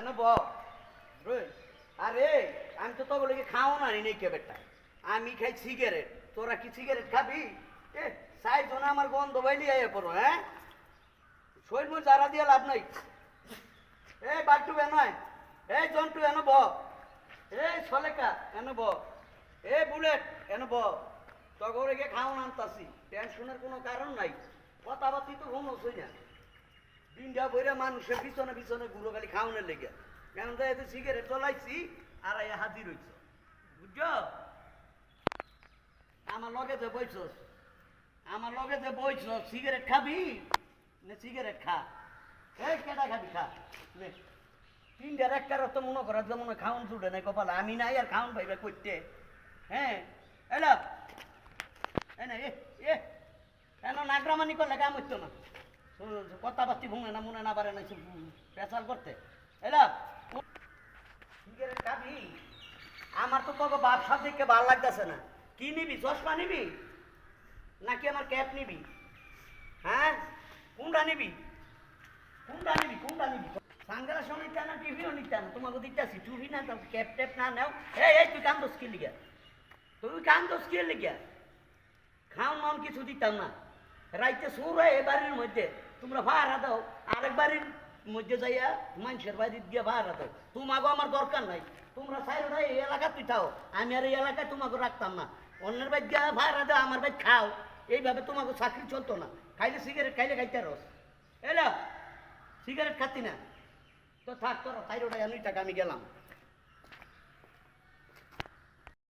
এনে ব আরে আমি তো তবে লেগে খাও না নেই কে বেটা আমি খাই সিগারেট তোরা কি সিগারেট খাবি এ সাই জোনা আমার গন্ধ বাইলি আইয়া পড়ো হ্যাঁ শরীর মুখ জারা দিয়ে লাভ নাই এই বাট্টু এনয় এই জন্টু এনে ব এই সলেকা এনে ব এ বুলেট এনে ব তগরে গিয়ে খাও আনতাছি টেনশনের কোনো কারণ নাই কথাবার্তি তো ঘুম হচ্ছে না দিনটা বইরা মানুষের পিছনে পিছনে ঘুরো খালি খাওয়ানোর লেগে কেন তো এতে সিগারেট চলাইছি আর আইয়া হাজির হইছ বুঝছ আমার লগে যে বইছ সিগারেট খাবি নে সিগারেট খা এই কেটা খাবি খা নে তিনটার একটার তো মনে করা যে মনে খাওয়ান ছুটে নাই কপালে আমি নাই আর খাওয়ান ভাইবা করতে হ্যাঁ এলা এনে এ কেন নাগরামানি করলে কাম হইতো না কথাবার্তি ভুঙে না মনে না পারে না পেশাল করতে এলা সিগারেট খাবি আমার তো তোকে ব্যবসা দেখে ভালো লাগতেছে না কি নিবি চশমা নিবি নাকি আমার ক্যাপ নিবি হ্যাঁ কোনটা নিবি সানগ্লাস নিতে না টিভিও নিতে না তোমাকে দিতেছি টুভি না ক্যাপ ট্যাপ না নেও এই তুই কান্দোস কি লিগা খাওন মান কিছু দিতাম না রাইতে সুর হয় এ বাড়ির মধ্যে তোমরা ভাড়া দাও আরেক বাড়ির মধ্যে যাইয়া মানুষের বাড়ি গিয়ে ভাড়া দাও তোমাকে আমার দরকার নাই তোমরা সাইড এই এলাকা তুই থাও আমি আর এই এলাকায় তোমাকে রাখতাম না অন্যের বাড়ি গিয়ে ভাড়া দাও আমার বাড়ি খাও এইভাবে তোমাকে চাকরি চলতো না খাইলে সিগারেট খাইতে রস এলা সিগারেট খাতি না তো থাক তোরা সাইড আমি টাকা আমি গেলাম